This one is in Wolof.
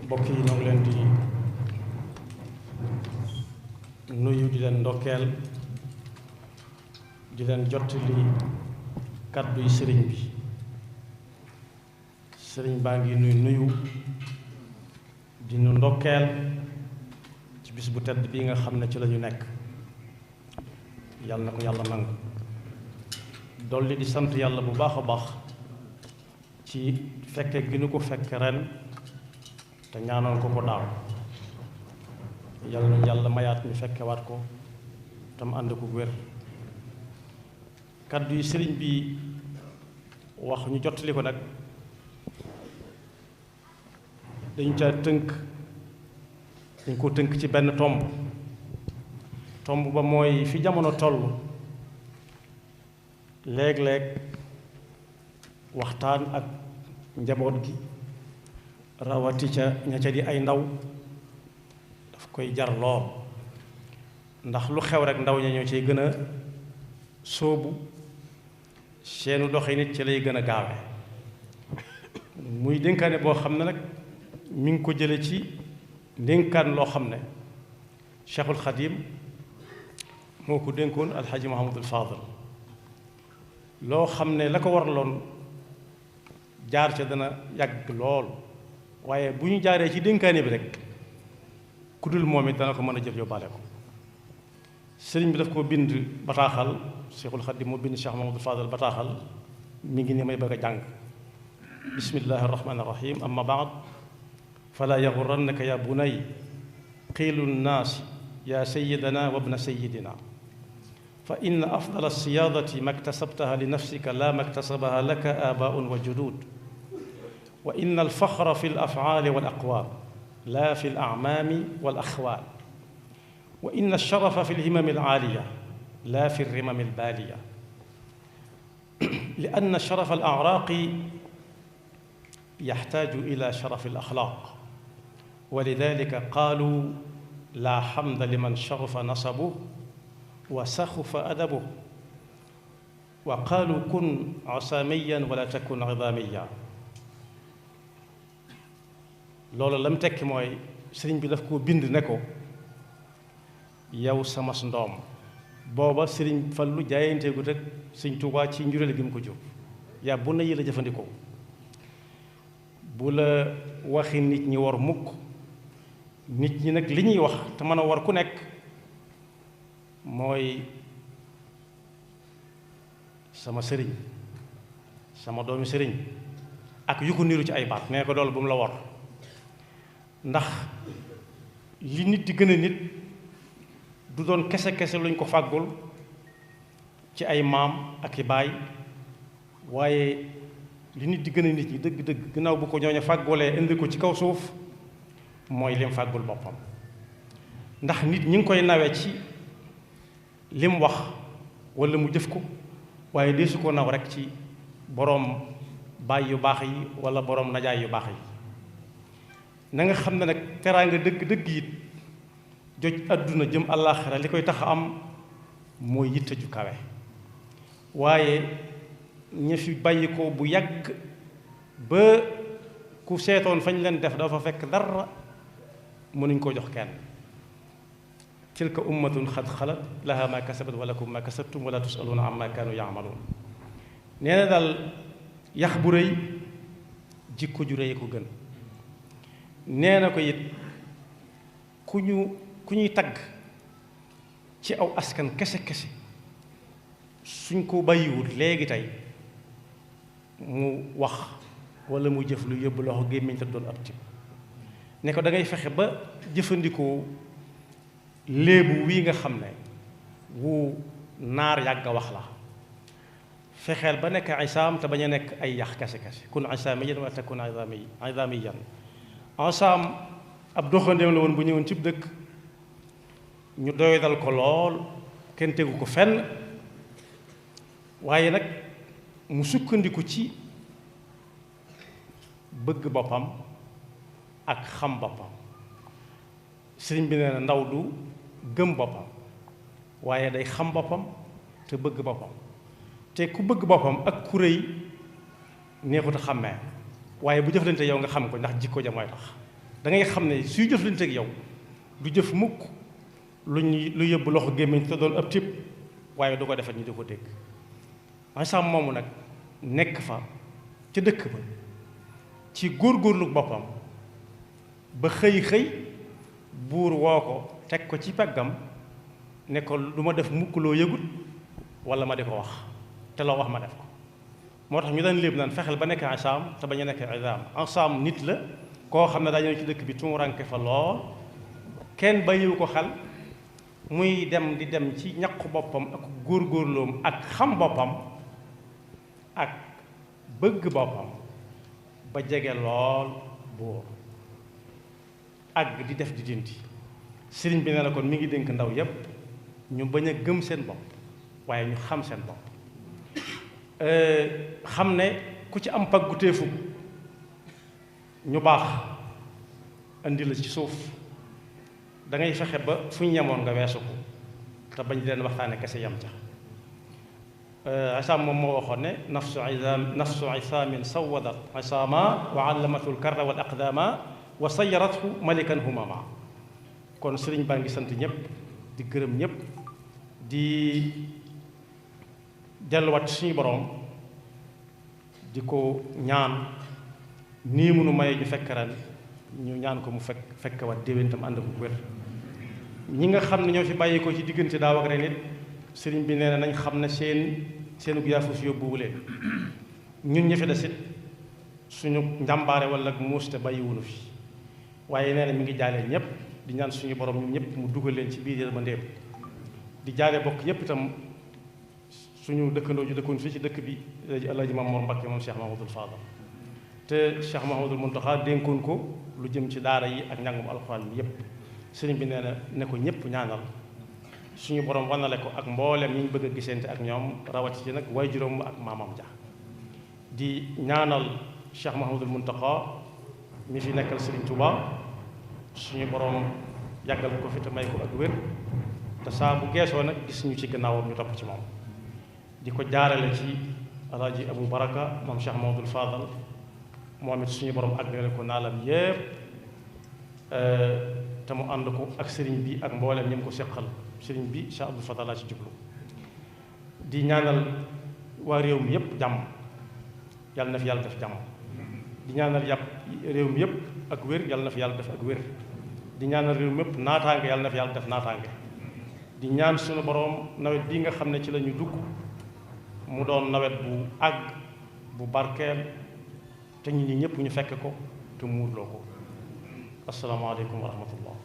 mbokk yi ñoo ngi leen di nuyu di leen ndokkeel di leen jottali kàddu yi sëriñ bi sëriñ baa ngi nuyu di nu ndokkeel ci bis bu tedd bii nga xam ne ci la ñu nekk yàlla na ko yàlla nangu dolli di sant yàlla bu baax a baax ci fekke gi nu ko fekk ren te ñaanoon ko daaw yàlla na yàlla mayaat ñu fekkewaat ko tam ànd ko wér kàddu yi sëriñ bi wax ñu jottali ko nag dañ ko tënk ci benn tomb ba mooy fi jamono toll léeg-léeg waxtaan ak njaboot gi rawati ca ña ca di ay ndaw daf koy jar lool ndax lu xew rek ndaw ña ñoo ciy gën a sóobu seenu doxi nit ci lay gën a gaawe muy dénkaane boo xam ne nag mi ngi ko jële ci dénkaan loo xam ne Cheikhul Khadim moo ko dénkoon alxaaji Muhammadul Fadil loo xam ne la ko waraloon jaar ca dana yàgg lool waaye bu ñu jaaree ci dénkaane bi rek ku dul moom it dana ko mën a jël yóbbaale ko sëriñ bi daf ko bind bataaxal Cheikhul Khadim moo bind Cheikh Muhammadul Fadil bataaxal mi ngi ni may bëgg a jàng bismillahi arrahmani irrahim amma baad fala yaxurannaka ya bunay qiilu nnaasi ya sayidana wa bna sayidina fa inna afdala alsiyaadati ma ktasabtaha li nafsika la ma ktasabaha laka aabaun wa judud wa inna alfaxra fi alafcaali wal aqwaal la fi alacmaami wal axwaal wa inna alsharafa fi alhimami alcaaliya la fi alrimami albaaliya li anna sharafa alacraaqi yaxtaaju ila sharafi alaxlaaq wa lidalika qaalu laa xamda liman sharufa nasabuhu wa saxufa adabuhu wa qaalu kun asaamiyan wala takun idaamiya loolu la mu tekki mooy sëriñ bi daf koo bind ne ko yow sama ndoom booba sëriñ Fallu jaayanteegu rek sëriñ Tuubaa ci njureel gi mu ko jóg yaa bu na yi la jëfandikoo bu la waxi nit ñi war mukk nit ñi nag li ñuy wax te mën a war ku nekk mooy sama sëriñ sama doomi sëriñ ak yu ko niru ci ay baat nee ko dool bu mu la war ndax li nit di gën a nit du doon kese-kese luñ ko fàggul ci ay maam ak i baay waaye li nit di gën a nit ñi dëgg-dëgg gannaaw bu ko ñooñu fàggulee indi ko ci kaw suuf mooy lim fàggul boppam ndax nit ñi ngi koy nawe ci lim wax walla mu jëf ko waaye deesu ko naw rek ci boroom baay yu baax yi walla boroom najaay yu baax yi na nga xam ne nag teraanga dëgg-dëgg it joj àdduna jëm àllaaxira li koy tax a am mooy yitte ju kawe waaye ña fi bàyyi ko bu yàgg ba ku seetoon fañ leen def dafa fekk dara mënuñ koo jox kenn tilka ummatun xad xalat laha ma kasabat wa lakum ma kasabtum wala tusaluuna amma kaanu yaamaluun nee na daal yax bu rëy jikko ju rëy ko gën nee na ko it ku ñuy tagg ci aw askan kese suñ ko bàyyiwul léegi tey mu wax walla mu jëf lu yóbbu loxo gémmiñ te doon ab tib ne ko da ngay fexe ba jëfandikoo léebu wii nga xam ne wu naar yàgg a wax la fexeel ba nekk isaam te bañ a nekk ay yax kese kun isaamiyan wala takun idaamiyan isaam ab doxandéem la woon bu ñëwoon cib dëkk ñu doydal ko lool kenn tegu ko fenn waaye nag mu sukkandiku ci bëgg boppam ak xam boppam sëriñ bi nee na ndaw du gëm boppam waaye day xam boppam te bëgg boppam te ku bëgg boppam ak ku rëy neexut a xàmmee waaye bu jëflante yow nga xam ko ndax jikko ja mooy tax da ngay xam ne suy jëflante ak yow du jëf mukk lu yóbbu loxo gémmiñ te doon ab tib waaye du ko defat ñi di ko dégg ensemble moomu nag nekk fa ca dëkk ba ci góorgóorlu boppam ba xëy buur woo ko teg ko ci peggam ne ko du ma def mukk loo yëgut wala ma di ko wax te loo wax ma def ko moo tax ñu daan léeb naan fexeel ba nekk ensemble te bañ a nekk ensemble nit la koo xam ne daa ñëw ci dëkk bi tumuranke fa lool kenn bàyyiwu ko xel muy dem di dem ci ñaqu boppam ak góorgóorloom ak xam boppam ak bëgg boppam ba jege lool buur ak di def di dindi sëriñ bi nee na kon mi ngi dénk ndaw yépp ñu bañ a gëm seen bopp waaye ñu xam seen bopp xam ne ku ci am paggu téefu ñu baax indi la ci suuf da ngay fexe ba fu ñu yemoon nga weesu ko te bañ di leen waxtaane kese yam ca Isaam moom moo waxoon ne nafsu isaamin sawadat isaama wa allamatu lkarra wal aqdama wa sayarathu malikan humama kon sëriñ baa ngi sant ñëpp di gërëm ñëpp di delluwaat suñu boroom di ko ñaan nii munu maye ñu fekk ren ñu ñaan ko mu fekk wat déwén tam ànd ko wér ñi nga xam ne ñoo fi bàyyi ko ci diggante daaw ak ren it sëriñ bi nee na nañ xam ne seenu yaafus yóbbuwu leen ñun ñi fi des it suñu njàmbaare wala muus te bàyyiwunu fi waaye nee na mi ngi jaale ñëpp di ñaan suñu borom ñun ñëpp mu dugal leen ci biir yërmandeem di jaale bokk yëpp itam suñu dëkkandoo ju dëkkoon fii ci dëkk bi Alaaji Maam Mor Mbakke moom Cheikh Mahamadul Fadal te Cheikh Mahamadul Muntaxa dénkoon ko lu jëm ci daara yi ak njàngum alxuraan bi yëpp sëriñ bi nee na ne ko ñëpp ñaanal suñu borom wanale ko ak mboolem ñi ñu bëgg a gisante ak ñoom rawati ci nag way juróom ak maamam ja di ñaanal Cheikh Mahamadul Muntaxa mi fi nekkal sëriñ Touba suñu borom yàggal ko fi te may ko ak wér te saa bu geesoo nag gis ñu ci gannaawam ñu topp ci moom di ko jaarale ci alaaji Abu Baraka moom Cheikh Mahamadul Fadal moom it suñu borom àggale ko naalam yépp te mu ànd ko ak sëriñ bi ak mboolem ñi mu ko seqal sëriñ bi Cheikh Abdou Fatah laa ci jublu di ñaanal waa réew mi yépp jàmm yàlla na fi yàlla def jàmm di ñaanal réew mi yépp ak wér yàlla na fi yàlla def ak wér di ñaanal réew mi yépp naataange yàlla na fi yàlla def naataange di ñaan suñu borom nawet bii nga xam ne ci la ñu dugg mu doon nawet bu àgg bu barkeel te ñun ñi ñëpp ñu fekk ko te muurloo ko asalaamaaleykum wa rahmatullah